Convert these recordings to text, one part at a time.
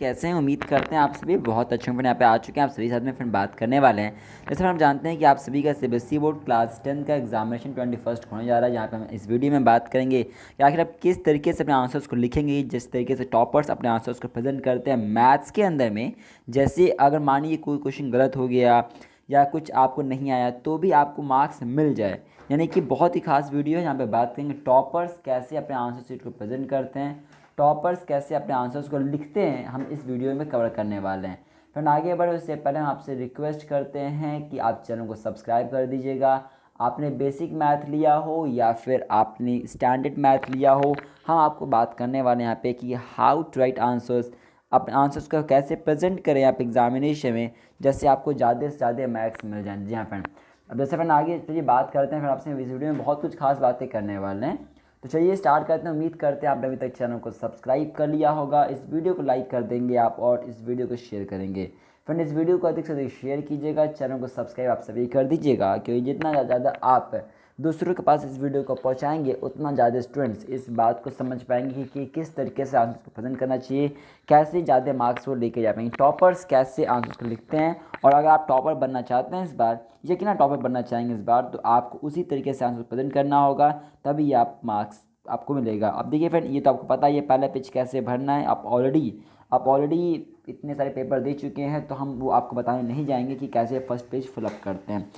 कैसे हैं? उम्मीद करते हैं आप सभी बहुत अच्छे फ्रेंड यहाँ पे आ चुके हैं। आप सभी साथ में फ्रेंड बात करने वाले हैं। जैसे हम जानते हैं कि आप सभी का सीबीएसई बोर्ड क्लास 10 का एग्जामिनेशन 21 होने जा रहा है। यहाँ पे हम इस वीडियो में बात करेंगे कि आखिर आप किस तरीके से अपने आंसर्स को लिखेंगे, जिस तरीके से टॉपर्स अपने आंसर्स को प्रेजेंट करते हैं मैथ्स के अंदर में। जैसे अगर मानिए कोई क्वेश्चन गलत हो गया या कुछ आपको नहीं आया तो भी आपको मार्क्स मिल जाए, यानी कि बहुत ही खास वीडियो है। यहाँ पे बात करेंगे टॉपर्स कैसे अपने आंसर शीट को प्रेजेंट करते हैं, टॉपर्स कैसे अपने आंसर्स को लिखते हैं, हम इस वीडियो में कवर करने वाले हैं। फ्रेंड आगे बढ़े उससे पहले हम आपसे रिक्वेस्ट करते हैं कि आप चैनल को सब्सक्राइब कर दीजिएगा। आपने बेसिक मैथ लिया हो या फिर आपने स्टैंडर्ड मैथ लिया हो, हम आपको बात करने वाले हैं यहाँ पे कि हाउ टू राइट आंसर्स, अपने आंसर्स को कैसे प्रेजेंट करें आप एग्जामिनेशन में, जैसे आपको ज़्यादा से ज़्यादा मार्क्स मिल जाएं। जी हाँ फ्रेंड, अब जैसे फ्रेंड आगे चलिए बात करते हैं। फिर आपसे इस वीडियो में बहुत कुछ खास बातें करने वाले हैं, तो चलिए स्टार्ट करते हैं। उम्मीद करते हैं आपने अभी तक चैनल को सब्सक्राइब कर लिया होगा, इस वीडियो को लाइक कर देंगे आप और इस वीडियो को शेयर करेंगे। फ्रेंड इस वीडियो को अधिक से अधिक शेयर कीजिएगा, चैनल को सब्सक्राइब आप सभी कर दीजिएगा, क्योंकि जितना ज़्यादा आप दूसरों के पास इस वीडियो को पहुंचाएंगे उतना ज़्यादा स्टूडेंट्स इस बात को समझ पाएंगे कि किस तरीके से आंसर को प्रेजेंट करना चाहिए, कैसे ज़्यादा मार्क्स वो लेके जा पाएंगे, टॉपर्स कैसे आंसर को लिखते हैं। और अगर आप टॉपर बनना चाहते हैं इस बार, यकीनन टॉपर बनना चाहेंगे इस बार, तो आपको उसी तरीके से आंसर प्रेजेंट करना होगा, तभी आप मार्क्स आपको मिलेगा। अब देखिए फ्रेंड, ये तो आपको पता है ये पहला पेज कैसे भरना है। आप ऑलरेडी इतने सारे पेपर दे चुके हैं, तो हम वो आपको बताने नहीं जाएंगे कि कैसे फर्स्ट पेज फिलअप करते हैं।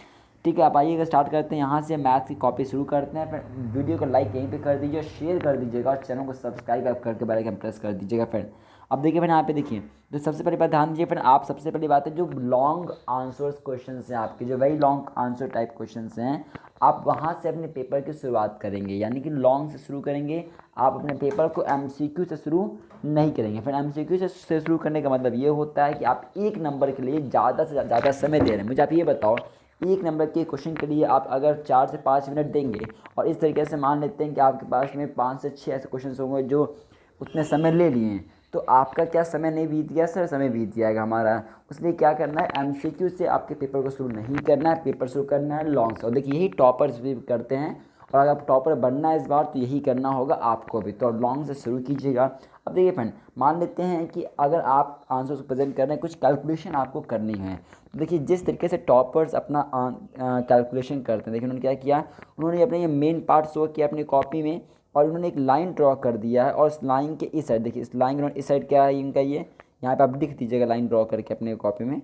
ठीक है, आप आइएगा स्टार्ट करते हैं। यहाँ से मैथ्स की कॉपी शुरू करते हैं। फिर वीडियो को लाइक यहीं पे कर दीजिए, शेयर कर दीजिएगा और चैनल को सब्सक्राइब करके बेल आइकन प्रेस कर दीजिएगा फ्रेंड। अब देखिए फ्रेंड, यहाँ पे देखिए, तो सबसे पहली बात ध्यान दीजिए फ्रेंड, आप सबसे पहली बात है जो लॉन्ग आंसर्स क्वेश्चन हैं आपके, जो very long answer type question हैं, आप वहाँ से अपने पेपर की शुरुआत करेंगे, यानी कि लॉन्ग से शुरू करेंगे। आप अपने पेपर को एमसीक्यू से शुरू नहीं करेंगे। फिर एमसीक्यू से शुरू करने का मतलब ये होता है कि आप एक नंबर के लिए ज़्यादा से ज़्यादा समय दे रहे हैं। मुझे आप ये बताओ, एक नंबर के क्वेश्चन के लिए आप अगर 4 से 5 मिनट देंगे और इस तरीके से मान लेते हैं कि आपके पास में 5 से 6 ऐसे क्वेश्चन होंगे जो उतने समय ले लिए हैं, तो आपका क्या समय नहीं बीत गया सर? समय बीत जाएगा हमारा। इसलिए क्या करना है, एमसीक्यू से आपके पेपर को शुरू नहीं करना है, पेपर शुरू करना है लॉन्ग से। और देखिए यही टॉपर्स भी करते हैं, और अगर आप टॉपर बनना है इस बार तो यही करना होगा आपको भी, तो लॉन्ग से शुरू कीजिएगा। अब देखिए फ्रेंड, मान लेते हैं कि अगर आप आंसर को प्रेजेंट कर रहे हैं, कुछ कैलकुलेशन आपको करनी है, तो देखिए जिस तरीके से टॉपर्स अपना कैलकुलेशन करते हैं, देखिए उन्होंने क्या किया, उन्होंने अपने ये मेन पार्ट शो किया अपनी कॉपी में, और उन्होंने एक लाइन ड्रॉ कर दिया है। और इस लाइन के इस साइड देखिए, इस लाइन के इस साइड क्या है इनका, ये यहाँ पे आप लिख दीजिएगा लाइन ड्रॉ करके अपने कॉपी में।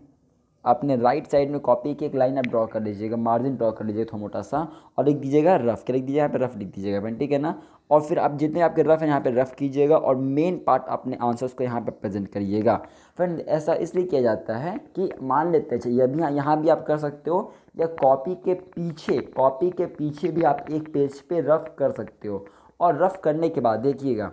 अपने राइट साइड में कॉपी की एक लाइन आप ड्रॉ कर लीजिएगा, मार्जिन ड्रॉ कर लीजिएगा थोड़ा मोटा सा, और लिख दीजिएगा रफ। क्या लिख दीजिएगा यहाँ पे? रफ लिख दीजिएगा फ्रेंड, ठीक है ना। और फिर आप जितने आपके रफ हैं यहाँ पे रफ कीजिएगा, और मेन पार्ट अपने आंसर्स को यहाँ पे प्रेजेंट करिएगा। फ्रेंड ऐसा इसलिए किया जाता है कि मान लेते हैं, ये भी यहाँ भी आप कर सकते हो, या कॉपी के पीछे भी आप एक पेज पे रफ कर सकते हो। और रफ करने के बाद देखिएगा,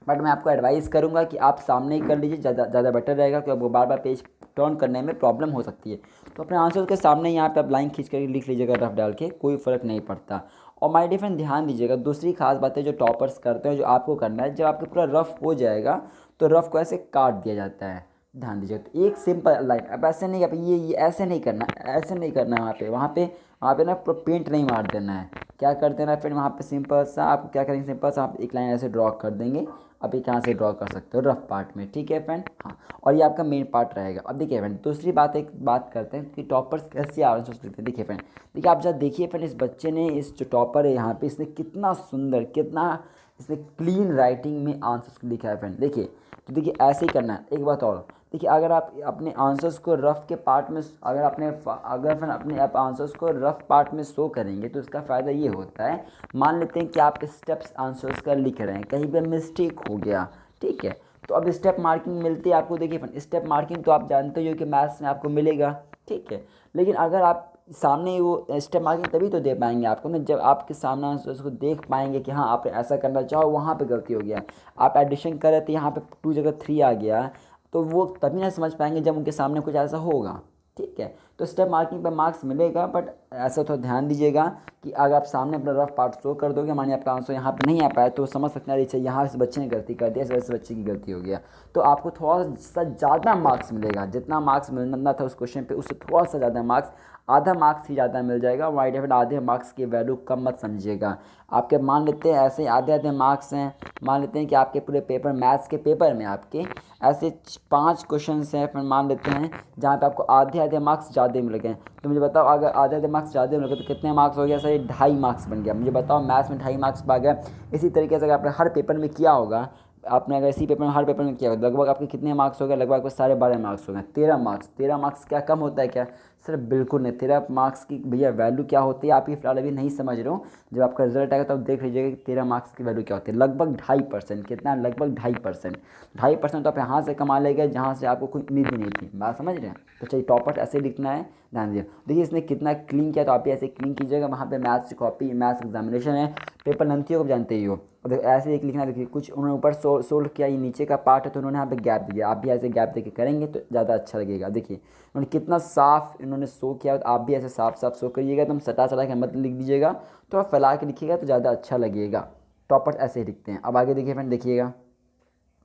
बट मैं आपको एडवाइस करूंगा कि आप सामने ही कर लीजिए, ज़्यादा बेटर रहेगा, क्योंकि आपको बार बार पेज टर्न करने में प्रॉब्लम हो सकती है। तो अपने आंसर के सामने यहाँ पे आप लाइन खींच कर लिख लीजिएगा रफ डाल के, कोई फ़र्क नहीं पड़ता। और माय डियर फ्रेंड ध्यान दीजिएगा, दूसरी खास बात है जो टॉपर्स करते हैं, जो आपको करना है, जब आपका पूरा रफ हो जाएगा तो रफ को ऐसे काट दिया जाता है। ध्यान दीजिए, तो एक सिंपल लाइन, अब ऐसे नहीं, अब ये ऐसे नहीं करना, ऐसे नहीं करना है। वहाँ पे ना पेंट नहीं मार देना है। क्या कर देना है फिर, वहाँ पे सिंपल सा आप क्या करेंगे, सिंपल सा आप एक लाइन ऐसे ड्रॉ कर देंगे। अब एक यहाँ से ड्रॉ कर सकते हो रफ पार्ट में, ठीक है फ्रेंड। हाँ, और ये आपका मेन पार्ट रहेगा। अब देखिए फ्रेंड, दूसरी बात एक बात करते हैं कि टॉपर्स कैसे आंसर लिखते हैं। देखिए फ्रेंड, देखिए आप जब देखिए फ्रेंड, इस बच्चे ने, इस जो टॉपर है यहाँ पे, इसने कितना सुंदर, कितना इसने क्लीन राइटिंग में आंसर्स लिखा है फ्रेंड। देखिए, तो देखिए ऐसे ही करना है। एक बात और, देखिए अगर आप अपने आंसर्स को रफ के पार्ट में, अगर फिर अपने आप आंसर्स को रफ पार्ट में शो करेंगे, तो इसका फ़ायदा ये होता है, मान लेते हैं कि आप स्टेप्स आंसर्स का लिख रहे हैं, कहीं पे मिस्टेक हो गया, ठीक है, तो अब स्टेप मार्किंग मिलती है आपको। देखिए स्टेप मार्किंग तो आप जानते हो कि मैथ्स में आपको मिलेगा, ठीक है, लेकिन अगर आप सामने वो स्टेप मार्किंग तभी तो दे पाएंगे आपको ना, जब आपके सामने आंसर्स को देख पाएंगे कि हाँ आपने ऐसा करना चाहो, वहाँ पे गलती हो गया, आप एडिशन कर रहे थे यहाँ पे 2 जगह 3 आ गया, तो वो तभी ना समझ पाएंगे जब उनके सामने कुछ ऐसा होगा, ठीक है। तो स्टेप मार्किंग पर मार्क्स मिलेगा, बट ऐसा तो ध्यान दीजिएगा कि अगर आप सामने अपना रफ पार्ट शो कर दोगे, मानिए आपका आंसर यहाँ पे नहीं आ पाया, तो समझ सकते हैं अच्छा यहाँ इस बच्चे ने गलती कर दिया, इस वजह से बच्चे की गलती हो गया, तो आपको थोड़ा सा ज़्यादा मार्क्स मिलेगा। जितना मार्क्स मिलना था उस क्वेश्चन पे उससे थोड़ा सा ज़्यादा मार्क्स, आधा मार्क्स ही ज़्यादा मिल जाएगा। वाइड डेफिनेट आधे मार्क्स की वैल्यू कम मत समझिएगा। आपके मान लेते हैं ऐसे आधे आधे मार्क्स हैं, मान लेते हैं कि आपके पूरे पेपर मैथ्स के पेपर में आपके ऐसे 5 क्वेश्चन हैं, फिर मान लेते हैं जहाँ पे आपको आधे आधे मार्क्स ज़्यादा मिल गए। तो मुझे बताओ अगर आधे आधे मार्क्स ज़्यादा मिल गए तो कितने मार्क्स हो गया सर? 2.5 मार्क्स बन गया। मुझे बताओ मैथ्स में 2.5 मार्क्स पा गया। इसी तरीके से अगर आपने हर पेपर में किया होगा, आपने अगर इसी पेपर में हर पेपर में किया होगा, लगभग आपके कितने मार्क्स हो गए? लगभग आपको 12.5 मार्क्स हो गए। 13 मार्क्स। 13 मार्क्स क्या कम होता है क्या सर? बिल्कुल नहीं। 13 मार्क्स की भैया वैल्यू क्या होती है आप ये फिलहाल अभी नहीं समझ रहे हो, जब आपका रिजल्ट आएगा तब तो देख लीजिएगा कि 13 मार्क्स की वैल्यू क्या होती है। लगभग 2.5%। कितना? लगभग 2.5%। 2.5% तो आप यहाँ से कमा लेंगे जहाँ से आपको कोई उम्मीद भी नहीं थी। बात समझ रहे हैं? तो चलिए टॉपर ऐसे लिखना है, ध्यान दीजिए। देखिए इसने कितना क्लीन किया, तो आप भी ऐसे क्लीन कीजिएगा। वहाँ पे मैथ्स की कॉपी, मैथ्स एग्जामिनेशन है, पेपर लेंथी हो जानते ही हो। और ऐसे एक लिखना, देखिए कुछ उन्होंने ऊपर सोल्व किया, ये नीचे का पार्ट है तो उन्होंने यहाँ पे गैप दिया। आप भी ऐसे गैप देके करेंगे तो ज़्यादा अच्छा लगेगा। देखिए उन्होंने कितना साफ इन्होंने शो किया, तो आप भी ऐसे साफ साफ शो करिएगा। तुम सटा सटा के मत लिख दीजिएगा, थोड़ा फैला के लिखिएगा तो ज़्यादा अच्छा लगेगा। टॉपर्स ऐसे ही लिखते हैं। अब आगे देखिए फ्रेंड, देखिएगा,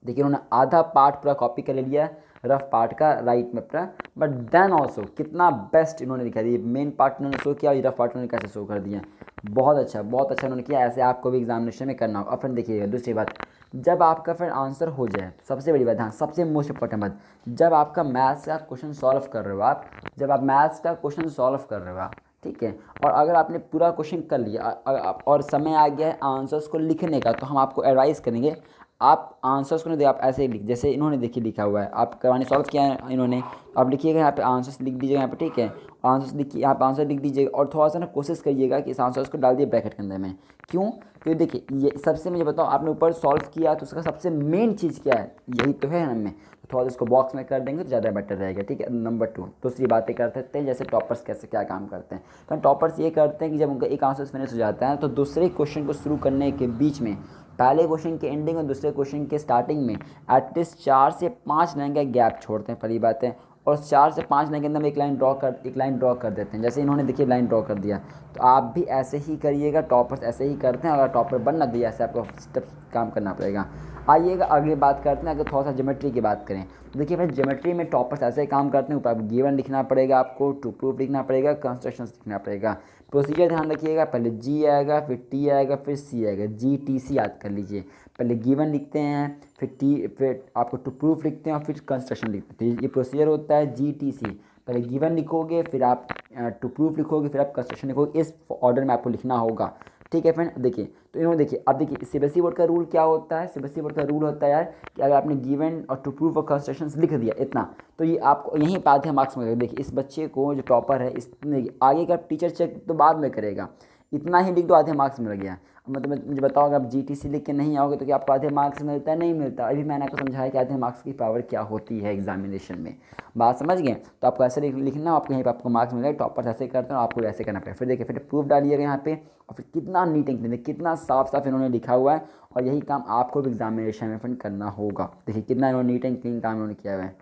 देखिए उन्होंने आधा पार्ट पूरा कॉपी कर लिया है रफ पार्ट का राइट में पूरा, बट देन ऑल्सो कितना बेस्ट इन्होंने लिखा दिया। मेन पार्ट इन्होंने शो किया और रफ पार्ट उन्होंने कैसे शो कर दिया। बहुत अच्छा, बहुत अच्छा उन्होंने किया। ऐसे आपको भी एग्जामिनेशन में करना होगा। और फिर देखिएगा दूसरी बात, जब आपका फिर आंसर हो जाए, सबसे बड़ी बात, हाँ सबसे मोस्ट इंपॉर्टेंट बात, जब आपका मैथ्स का क्वेश्चन सॉल्व कर रहे हो आप, जब आप मैथ्स का क्वेश्चन सॉल्व कर रहे हो आप, ठीक है, और अगर आपने पूरा क्वेश्चन कर लिया और समय आ गया है आंसर्स को लिखने का, तो हम आपको एडवाइस करेंगे आप आंसर्स को नहीं दे, आप ऐसे ही लिख, जैसे इन्होंने देखिए लिखा हुआ है, आप करवाने सॉल्व किया है इन्होंने, आप लिखिएगा यहाँ पे आंसर्स लिख दीजिएगा यहाँ पे, ठीक है। आंसर्स लिखिए, यहाँ पे आंसर लिख दीजिएगा और थोड़ा सा ना कोशिश करिएगा कि इस आंसर्स को डाल दिए ब्रैकेट के अंदर में। क्यों? क्योंकि देखिए ये सबसे, मुझे बताओ आपने ऊपर सॉल्व किया तो उसका सबसे मेन चीज़ क्या है? यही तो है हमें, तो थोड़ा सा इसको बॉक्स में कर देंगे तो ज़्यादा बेटर रहेगा, ठीक है। नंबर 2, दूसरी बातें कर सकते हैं, जैसे टॉपर्स कैसे क्या काम करते हैं। तो टॉपर्स ये करते हैं कि जब उनका एक आंसर फिनिश हो जाता है तो दूसरे क्वेश्चन को शुरू करने के बीच में, पहले क्वेश्चन के एंडिंग और दूसरे क्वेश्चन के स्टार्टिंग में एटलीस्ट 4 से 5 लाइन का गैप छोड़ते हैं, पहली बात है। और 4 से 5 लाइन के अंदर में एक लाइन ड्रॉ कर देते हैं। जैसे इन्होंने देखिए लाइन ड्रॉ कर दिया, तो आप भी ऐसे ही करिएगा। टॉपर्स ऐसे ही करते हैं। अगर टॉपर बनना तो ऐसे आपको स्टेप्स काम करना पड़ेगा। आइएगा अगली बात करते हैं, अगर थोड़ा सा ज्योमेट्री की बात करें तो देखिए भाई ज्योमेट्री में टॉपर्स ऐसे ही काम करते हैं। ऊपर गिवन लिखना पड़ेगा, आपको टू प्रूफ लिखना पड़ेगा, कंस्ट्रक्शंस लिखना पड़ेगा। प्रोसीजर ध्यान रखिएगा, पहले जी आएगा, फिर टी आएगा, फिर सी आएगा। जी टी सी याद कर लीजिए। पहले गिवन लिखते हैं, फिर आपको टू प्रूफ लिखते हैं और फिर कंस्ट्रक्शन लिखते हैं। तो ये प्रोसीजर होता है जी टी सी। पहले गिवन लिखोगे, फिर आप टू प्रूफ लिखोगे, फिर आप कंस्ट्रक्शन लिखोगे। इस ऑर्डर में आपको लिखना होगा, ठीक है फ्रेंड। देखिए तो इन्होंने देखिए, अब देखिए सीबीएसई बोर्ड का रूल क्या होता है। सीबीएसई बोर्ड का रूल होता है यार कि अगर आपने गिवन और टू प्रूफ और कंस्ट्रक्शंस लिख दिया इतना, तो ये आपको यहीं पे आधे मार्क्स मिलेगा। देखिए इस बच्चे को जो टॉपर है, इसने आगे का टीचर चेक तो बाद में करेगा, इतना ही लिख दो आधे मार्क्स मिल गया। मतलब मुझे बताओ अगर आप जीटीसी लिख के नहीं आओगे तो क्या आपको आधे मार्क्स मिलता है? नहीं मिलता। अभी मैंने आपको समझाया कि आधे मार्क्स की पावर क्या होती है एग्जामिनेशन में। बात समझ गए? तो आपको ऐसे लिखना, आपको यहीं पर आपको मार्क्स मिलेगा। टॉपर्स ऐसे करते हैं, आपको ऐसे करना पड़ेगा। फिर देखिए फिर प्रूफ डालिएगा यहाँ पे, और फिर कितना नीट एंड क्लीन, कितना साफ साफ इन्होंने लिखा हुआ है। और यही काम आपको भी एग्जामिनेशन में फ्रेंड करना होगा। देखिए कितना इन्होंने नीट एंड क्लीन काम इन्होंने किया हुआ है,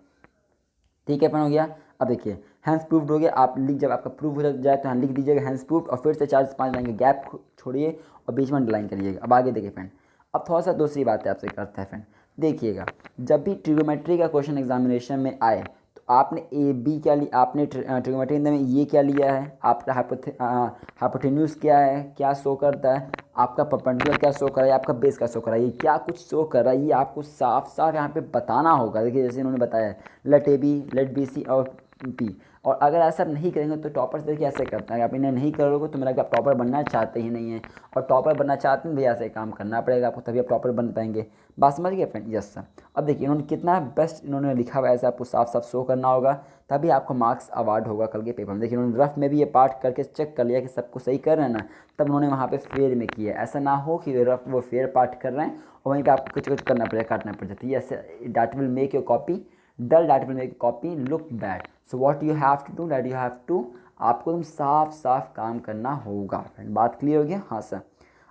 ठीक है अपन हो गया। अब देखिए हैंस प्रूफ्ड हो गया। आप लिख, जब आपका प्रूफ हो जाए तो यहाँ लिख दीजिएगा हैंस प्रूफ्ड, और फिर से 4 से 5 लाइन का गैप छोड़िए और बीच में अंडरलाइन करिएगा। अब आगे देखिए फ्रेंड, अब थोड़ा सा दूसरी बात है आपसे करता है फ्रेंड। देखिएगा जब भी ट्रिग्नोमेट्री का क्वेश्चन एग्जामिनेशन में आए तो आपने ए बी क्या लिया, आपने ट्रिग्नोमेट्री में ये क्या लिया है, आपका हाइपोटेन्यूज क्या है, क्या शो करता है, आपका परपेंडिकुलर क्या शो कर रहा है, आपका बेस क्या शो कर रहा है, ये क्या कुछ शो कर रहा है, ये आपको साफ साफ यहाँ पे बताना होगा। देखिए जैसे इन्होंने बताया let A B, let B C और पी। और अगर ऐसा नहीं करेंगे तो टॉपर्स देखिए ऐसे करते हैं। आप इन्हें नहीं करोगे तो मेरा आप टॉपर बनना चाहते ही नहीं है, और टॉपर बनना चाहते हैं भैया ऐसे काम करना पड़ेगा आपको, तभी आप टॉपर बन पाएंगे। बात समझ गए फ्रेंड? Yes sir. अब देखिए इन्होंने कितना बेस्ट इन्होंने लिखा हुआ है, ऐसे आपको साफ साफ शो करना होगा, तभी आपको मार्क्स अवार्ड होगा कल के पेपर में। देखिए इन्होंने रफ में भी ये पार्ट करके चेक कर लिया कि सबको सही कर रहे हैं ना, तब उन्होंने वहाँ पे फेयर में किया। ऐसा ना हो कि रफ वो फेयर पार्ट कर रहे हैं और वहीं पे आपको कुछ कुछ करना पड़ेगा, काटना पड़ जाता है। ऐसे that will make your copy dull, that will make copy look bad. So what you have to do, that you have to, आपको तुम साफ साफ काम करना होगा फ्रेंड। बात क्लियर हो गया? हाँ सर।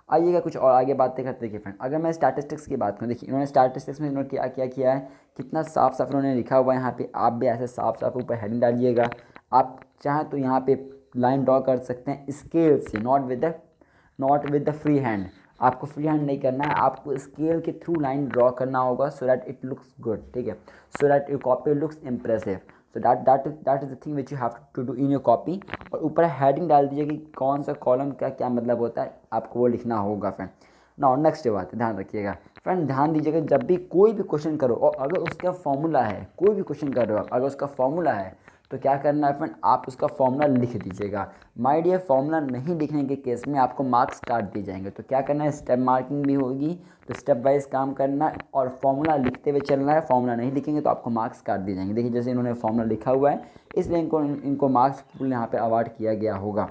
आइएगा कुछ और आगे बातें करते। देखिए फ्रेंड अगर मैं स्टैटिस्टिक्स की बात करूँ, देखिए इन्होंने स्टैटिस्टिक्स में इन्होंने क्या क्या किया है, कितना साफ साफ इन्होंने लिखा हुआ है यहाँ पे। आप भी ऐसे साफ साफ ऊपर हेडिंग डालिएगा, आप चाहें तो यहाँ पे लाइन ड्रॉ कर सकते हैं स्केल से, not with the free hand. आपको फ्री हैंड नहीं करना है, आपको स्केल के थ्रू लाइन ड्रॉ करना होगा so that it looks good, ठीक है, so that your copy looks impressive. So that is the thing which you have to do in your copy. और ऊपर हेडिंग डाल दीजिए कि कौन सा कॉलम का क्या मतलब होता है, आपको वो लिखना होगा फ्रेंड। नाउ नेक्स्ट बात है, ध्यान रखिएगा फ्रेंड, ध्यान दीजिएगा जब भी कोई भी क्वेश्चन करो और अगर उसका फॉर्मूला है, कोई भी क्वेश्चन कर रहे हो अगर उसका फॉर्मूला है तो क्या करना है फ्रेंड, आप उसका फॉर्मूला लिख दीजिएगा। माय डियर, फॉर्मूला नहीं लिखने के केस में आपको मार्क्स काट दिए जाएंगे। तो क्या करना है, स्टेप मार्किंग भी होगी, तो स्टेप वाइज काम करना है और फॉर्मूला लिखते हुए चलना है। फॉर्मूला नहीं लिखेंगे तो आपको मार्क्स काट दिए जाएंगे। देखिए जैसे इन्होंने फॉर्मूला लिखा हुआ है इसलिए इनको मार्क्स यहाँ पे अवार्ड किया गया होगा।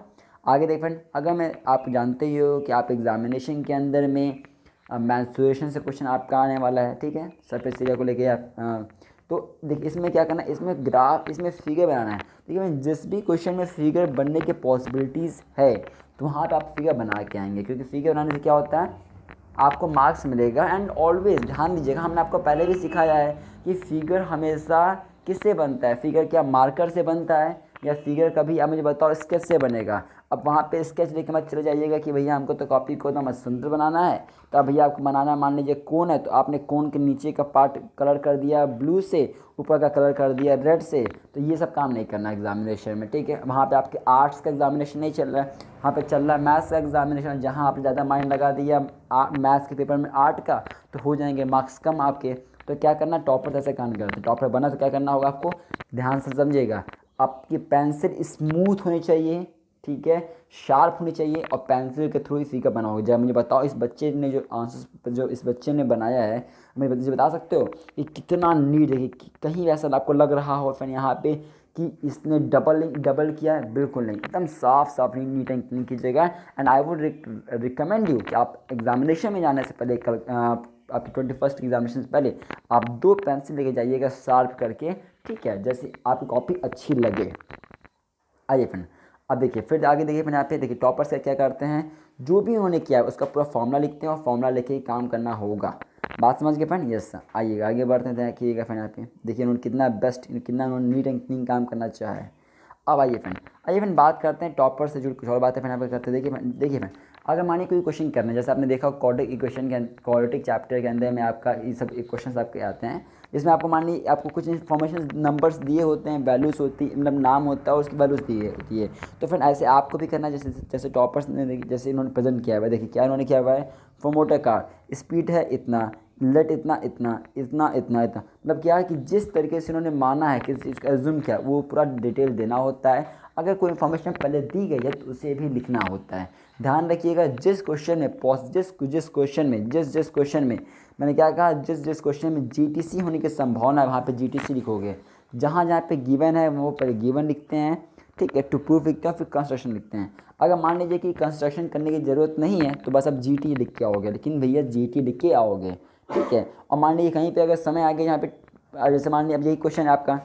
आगे देख फ्रेंड, अगर मैं आप जानते ही हो कि आप एग्जामिनेशन के अंदर में मेंस्ट्रुएशन से क्वेश्चन आपका आने वाला है, ठीक है, सरफेस एरिया को लेके आप तो देखिए इसमें क्या करना है, इसमें ग्राफ, इसमें फिगर बनाना है। देखिए जिस भी क्वेश्चन में फिगर बनने के पॉसिबिलिटीज़ है तो वहाँ पे आप फिगर बना के आएंगे, क्योंकि फिगर बनाने से क्या होता है आपको मार्क्स मिलेगा। एंड ऑलवेज ध्यान दीजिएगा, हमने आपको पहले भी सिखाया है कि फिगर हमेशा किससे बनता है, फिगर क्या मार्कर से बनता है या फिगर कभी आप मुझे बताओ स्केच से बनेगा। अब वहाँ पे स्केच लेके मत चले जाइएगा कि भैया हमको तो कॉपी को तो मत सुंदर बनाना है। तो अब भैया आपको बनाना, मान लीजिए कोन है तो आपने कोन के नीचे का पार्ट कलर कर दिया ब्लू से, ऊपर का कलर कर दिया रेड से। तो ये सब काम नहीं करना एग्जामिनेशन में, ठीक है। वहाँ पे आपके आर्ट्स का एग्जामिनेशन नहीं चल रहा है, वहाँ पे चल रहा है मैथ्स का एग्जामिनेशन। जहाँ आपने ज़्यादा माइंड लगा दिया मैथ्स के पेपर में आर्ट का तो हो जाएंगे मार्क्स कम आपके। तो क्या करना, टॉपर जैसे काम करते हैं, टॉपर बना तो क्या करना होगा आपको, ध्यान से समझिएगा, आपकी पेंसिल स्मूथ होनी चाहिए, ठीक है, शार्प होनी चाहिए और पेंसिल के थ्रू ही फिगर बना होगा। जब मुझे बताओ इस बच्चे ने जो आंसर जो इस बच्चे ने बनाया है, मुझे बता सकते हो कि कितना नीट है, कि कहीं ऐसा आपको लग रहा हो फिर यहाँ पे कि इसने डबल किया है, बिल्कुल नहीं, एकदम साफ साफ नीट एंड क्लीन कीजिएगा। And I would recommend you कि आप एग्जामिनेशन में जाने से पहले आपकी 21st एग्जामिनेशन से पहले आप 2 पेंसिल लेके जाइएगा शार्प करके, ठीक है, जैसे आपकी कॉपी अच्छी लगे। आइए फ्रेंड अब देखिए, फिर आगे देखिए फ्रेंड, यहाँ पे देखिए टॉपर्स क्या करते हैं, जो भी उन्होंने किया है उसका पूरा फॉर्मूला लिखते हैं और फॉर्मूला लेके ही काम करना होगा। बात समझ गए फ्रेंड? यस। आइएगा आगे बढ़ते हैं, देखिएगा फ्रेंड यहाँ पे देखिए उन्होंने कितना बेस्ट, कितना उन्होंने नीट एंड क्लीन काम करना चाहा है। अब आइए फ्रेंड बात करते हैं टॉपर से जुड़ी कुछ और बातें फ्रेंड यहाँ पर करते हैं। देखिए फ्रेंड, अगर मानिए कोई क्वेश्चन करना है, जैसे आपने देखा क्वाड्रेटिक इक्वेशन के क्वाड्रेटिक चैप्टर के अंदर में आपका ये सब क्वेश्चन आपके आते हैं, जिसमें आपको मानिए आपको कुछ इन्फॉर्मेशन नंबर्स दिए होते हैं, वैल्यूज़ होती मतलब नाम होता है और उसकी वैल्यूज़ दी होती है। तो फिर ऐसे आपको भी करना है, जैसे जैसे टॉपर्स ने जैसे इन्होंने प्रेजेंट किया हुआ है। देखिए क्या इन्होंने किया हुआ है, फॉर मोटर कार स्पीड है इतना, लेट इतना इतना इतना इतना इतना, मतलब क्या है कि जिस तरीके से उन्होंने माना है, किस चीज़ का एज्यूम किया, वो पूरा डिटेल देना होता है। अगर कोई इन्फॉर्मेशन पहले दी गई है तो उसे भी लिखना होता है। ध्यान रखिएगा जिस क्वेश्चन में जिस क्वेश्चन में मैंने क्या कहा, जिस क्वेश्चन में जीटीसी होने की संभावना है वहाँ पे जीटीसी लिखोगे। जहाँ जहाँ पे गिवन है वो पहले गिवन लिखते हैं, ठीक है, टू प्रूफ लिखते हैं, फिर कंस्ट्रक्शन लिखते हैं। अगर मान लीजिए कि कंस्ट्रक्शन करने की ज़रूरत नहीं है तो बस अब जीटी लिख के आओगे, लेकिन भैया जीटी लिख के आओगे, ठीक है। और मान लीजिए कहीं पे अगर समय आ गया यहाँ पे, जैसे मान लीजिए अब यही क्वेश्चन है आपका,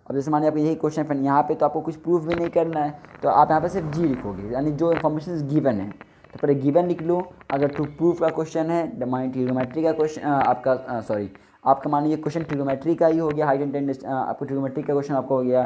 अब जैसे मान लीजिए आपका यही क्वेश्चन है, यहाँ पे तो आपको कुछ प्रूफ भी नहीं करना है, तो आप यहाँ पे सिर्फ जी लिखोगे, यानी जो इन्फॉर्मेशन गिवन है तो पहले गिवन लिख लो। अगर टू प्रूफ का क्वेश्चन है, मान ट्रिग्नोमेट्री का क्वेश्चन आपका आपका मान लीजिए क्वेश्चन ट्रिग्नोमेट्री का ही हो गया, हाइट एंड टेंडेंस आपको ट्रिग्नोमेट्री का क्वेश्चन आपका हो गया,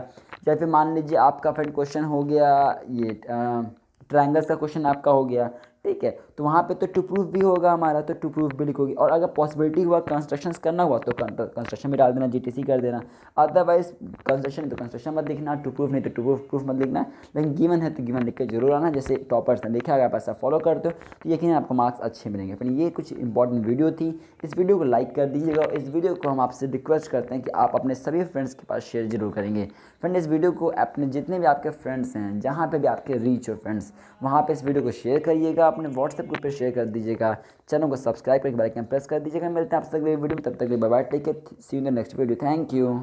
या फिर मान लीजिए आपका फिर क्वेश्चन हो गया ये ट्रायंगल्स का क्वेश्चन आपका हो गया, ठीक है। तो वहाँ पे तो टू प्रूफ भी होगा हमारा, तो टू प्रूफ भी लिखोगे। और अगर पॉसिबिलिटी हुआ कंस्ट्रक्शन करना हुआ तो कंस्ट्रक्शन में डाल देना, जीटीसी कर देना। अदरवाइज कंस्ट्रक्शन तो कंस्ट्रक्शन मत लिखना, टू प्रूफ नहीं तो टू प्रूफ मत लिखना। लेकिन गिवन है तो गिवन लिख के जरूर आना, जैसे टॉपर्स ने लिखा है। अगर आप ऐसा फॉलो करते हो तो यकीन आपको मार्क्स अच्छे मिलेंगे। फिर ये कुछ इंपॉर्टेंट वीडियो थी, इस वीडियो को लाइक कर दीजिएगा। और इस वीडियो को हम आपसे रिक्वेस्ट करते हैं कि आप अपने सभी फ्रेंड्स के पास शेयर जरूर करेंगे। फ्रेंड इस वीडियो को अपने जितने भी आपके फ्रेंड्स हैं, जहाँ पे भी आपके रीच हो फ्रेंड्स, वहाँ पे इस वीडियो को शेयर करिएगा, अपने व्हाट्सएप ग्रुप पे शेयर कर दीजिएगा, चैनल को सब्सक्राइब करके बेल आइकन प्रेस कर दीजिएगा। मिलते हैं आपसे अगले वीडियो में, तब तक bye bye, take care, see you in the next video, thank you.